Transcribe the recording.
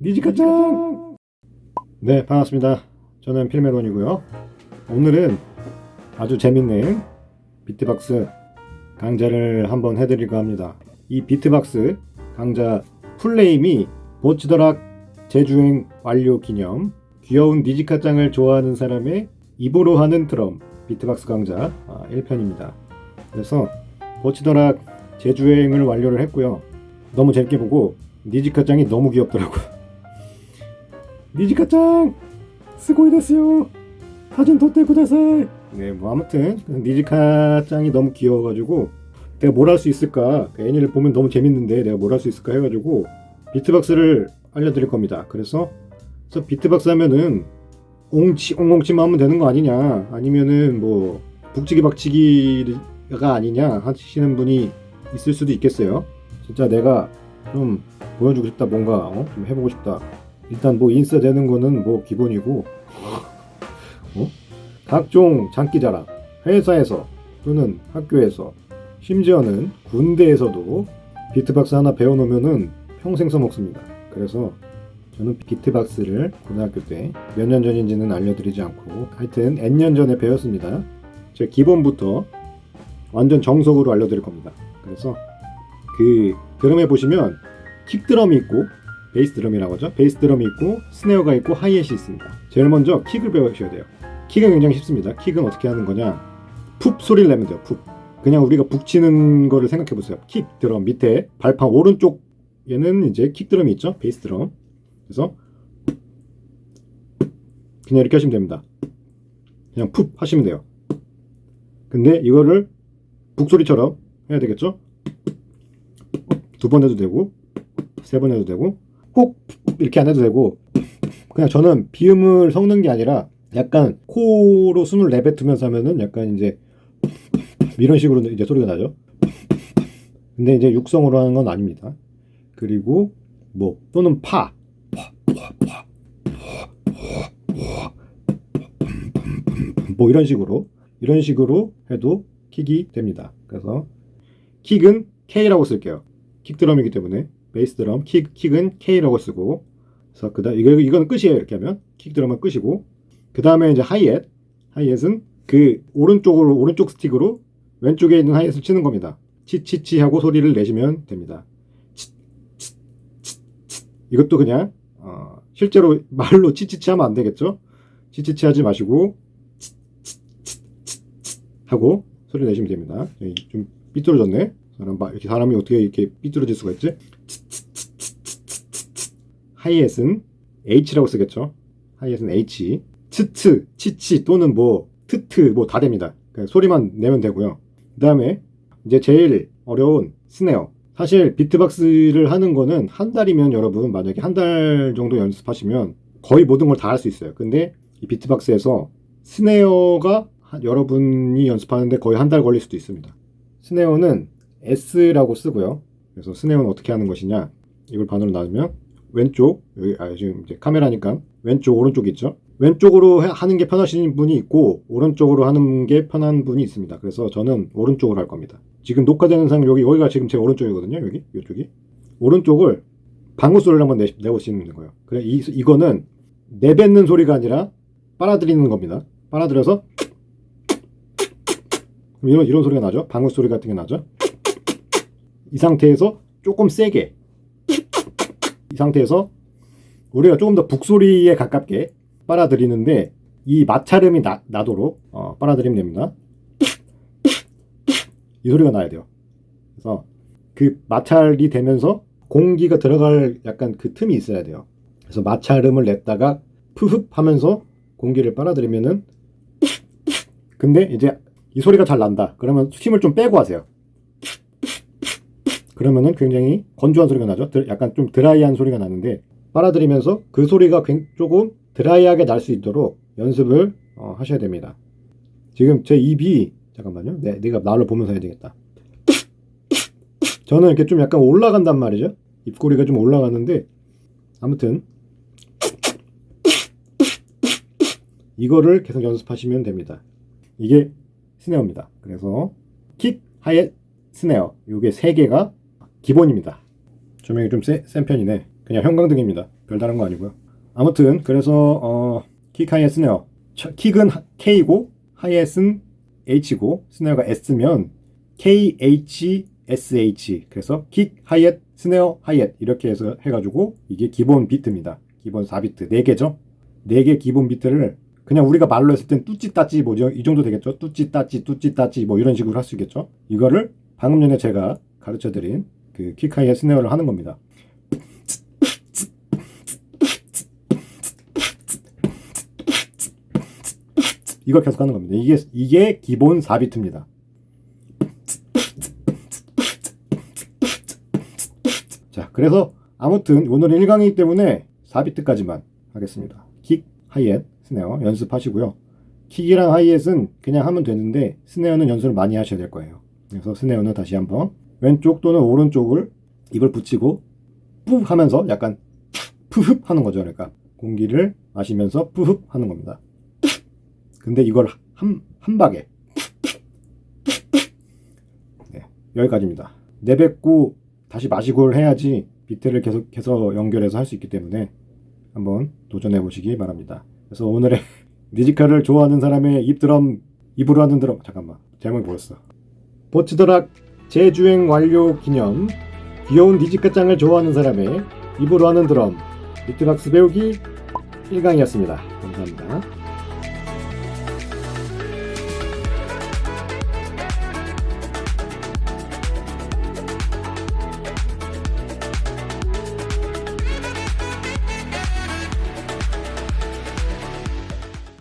니지카짱! 네, 반갑습니다. 저는 필메론이고요. 오늘은 아주 재밌는 비트박스 강좌를 한번 해드릴까 합니다. 이 비트박스 강좌 풀네임이 보츠더락 재주행 완료 기념 귀여운 니지카짱을 좋아하는 사람의 입으로 하는 드럼 비트박스 강좌 1편입니다. 그래서 보츠더락 재주행을 완료를 했고요. 너무 재밌게 보고 니지카짱이 너무 귀엽더라고요. 니지카짱! 스고이 데스요! 사진撮ってください! 네, 뭐 아무튼 니지카짱이 너무 귀여워가지고 내가 뭘 할 수 있을까, 애니를 보면 너무 재밌는데 내가 뭘 할 수 있을까 해가지고 비트박스를 알려드릴 겁니다. 그래서 비트박스 하면은 옹치만 하면 되는 거 아니냐, 아니면은 뭐 북치기 박치기가 아니냐 하시는 분이 있을 수도 있겠어요. 진짜 내가 좀 보여주고 싶다, 뭔가 좀 해보고 싶다. 일단 뭐 인싸 되는 거는 뭐 기본이고 각종 장기자랑, 회사에서 또는 학교에서, 심지어는 군대에서도 비트박스 하나 배워놓으면은 평생 써먹습니다. 그래서 저는 비트박스를 고등학교 때 몇 년 전인지는 알려드리지 않고 하여튼 N년 전에 배웠습니다. 제 기본부터 완전 정석으로 알려드릴 겁니다. 그래서 그 드럼에 보시면 킥드럼이 있고 베이스 드럼이라고 하죠. 베이스 드럼이 있고 스네어가 있고 하이햇이 있습니다. 제일 먼저 킥을 배우셔야 돼요. 킥은 굉장히 쉽습니다. 킥은 어떻게 하는 거냐, 푹 소리를 내면 돼요. 푹. 그냥 우리가 북치는 거를 생각해 보세요. 킥 드럼 밑에 발판 오른쪽에는 이제 킥 드럼이 있죠. 베이스 드럼. 그래서 그냥 이렇게 하시면 됩니다. 그냥 푹 하시면 돼요. 근데 이거를 북소리처럼 해야 되겠죠. 두 번 해도 되고 세 번 해도 되고 꼭 이렇게 안 해도 되고, 그냥 저는 비음을 섞는 게 아니라 약간 코로 숨을 내뱉으면서 하면은 약간 이제 이런 식으로 이제 소리가 나죠. 근데 이제 육성으로 하는 건 아닙니다. 그리고 뭐 또는 뭐 이런 식으로 해도 킥이 됩니다. 그래서 킥은 K라고 쓸게요. 킥 드럼이기 때문에 베이스 드럼 킥은 K라고 쓰고, 그래서 이거는 끝이에요. 이렇게 하면 킥 드럼은 끝이고, 그 다음에 이제 하이햇은 그 오른쪽 스틱으로 왼쪽에 있는 하이햇을 치는 겁니다. 치치치 하고 소리를 내시면 됩니다. 이것도 그냥 실제로 말로 치치치 하면 안 되겠죠. 치치치 하지 마시고 하고 소리 내시면 됩니다. 좀 삐뚤어졌네. 사람이 어떻게 이렇게 삐뚤어질 수가 있지? 하이햇은 H라고 쓰겠죠. 하이햇은 H. 치치 또는 뭐 트트 뭐 다 됩니다. 소리만 내면 되고요. 그 다음에 이제 제일 어려운 스네어. 사실 비트박스를 하는 거는 한 달이면, 여러분 만약에 한 달 정도 연습하시면 거의 모든 걸 다 할 수 있어요. 근데 이 비트박스에서 스네어가 여러분이 연습하는데 거의 한 달 걸릴 수도 있습니다. 스네어는 S라고 쓰고요. 그래서 스네어는 어떻게 하는 것이냐, 이걸 반으로 나누면 왼쪽, 여기 지금 이제 카메라니까 왼쪽 오른쪽 있죠. 왼쪽으로 하는 게 편하신 분이 있고 오른쪽으로 하는 게 편한 분이 있습니다. 그래서 저는 오른쪽으로 할 겁니다. 지금 녹화되는 상 여기가 지금 제 오른쪽이거든요. 이쪽이 오른쪽을 방구 소리를 한번 내보시는 거예요. 그래, 이거는 내뱉는 소리가 아니라 빨아들이는 겁니다. 빨아들여서 이런 소리가 나죠. 방구 소리 같은 게 나죠. 이 상태에서 조금 세게, 이 상태에서 우리가 조금 더 북소리에 가깝게 빨아들이는데 이 마찰음이 나도록 빨아들이면 됩니다. 이 소리가 나야 돼요. 그래서 그 마찰이 되면서 공기가 들어갈 약간 그 틈이 있어야 돼요. 그래서 마찰음을 냈다가 푸흡 하면서 공기를 빨아들이면은, 근데 이제 이 소리가 잘 난다 그러면 힘을 좀 빼고 하세요. 그러면은 굉장히 건조한 소리가 나죠. 약간 좀 드라이한 소리가 나는데, 빨아들이면서 그 소리가 조금 드라이하게 날 수 있도록 연습을 하셔야 됩니다. 지금 제 입이, 잠깐만요. 내가 나를 보면서 해야 되겠다. 저는 이렇게 좀 약간 올라간단 말이죠. 입꼬리가 좀 올라가는데, 아무튼 이거를 계속 연습하시면 됩니다. 이게 스네어입니다. 그래서 킥, 하이햇, 스네어, 요게 3개가 기본입니다. 조명이 좀 센 편이네. 그냥 형광등입니다. 별다른 거 아니고요. 아무튼 그래서 킥 하이햇 스네어, 킥은 K고 하이햇은 H고 스네어가 S면 KHSH, 그래서 킥 하이햇 스네어 하이햇 이렇게 해서 해가지고 이게 기본 비트입니다. 기본 4비트 4개죠. 4개 기본 비트를 그냥 우리가 말로 했을 땐 뚜찌 따찌 뭐죠? 이 정도 되겠죠? 뚜찌 따찌 뚜찌 따찌 뭐 이런 식으로 할 수 있겠죠? 이거를 방금 전에 제가 가르쳐드린 그 킥 하이햇 스네어를 하는 겁니다. 이걸 계속 하는 겁니다. 이게 기본 4비트입니다. 자, 그래서 아무튼 오늘은 1강이기 때문에 4비트까지만 하겠습니다. 킥, 하이햇, 스네어 연습하시고요. 킥이랑 하이햇은 그냥 하면 되는데 스네어는 연습을 많이 하셔야 될 거예요. 그래서 스네어는 다시 한번 왼쪽 또는 오른쪽을 입을 붙이고 뿌 하면서 약간 푸흡 하는 거죠. 그러니까 공기를 마시면서 푸흡 하는 겁니다. 근데 이걸 한 박에 네, 여기까지입니다. 내뱉고 다시 마시고를 해야지 비트를 계속해서 연결해서 할 수 있기 때문에 한번 도전해 보시기 바랍니다. 그래서 오늘의 뮤지컬을 좋아하는 사람의 입으로 하는 드럼, 잠깐만 제목이 뭐였어? 보츠더락 재주행 완료 기념 귀여운 니지카짱을 좋아하는 사람의 입으로 하는 드럼 비트박스 배우기 1강이었습니다. 감사합니다.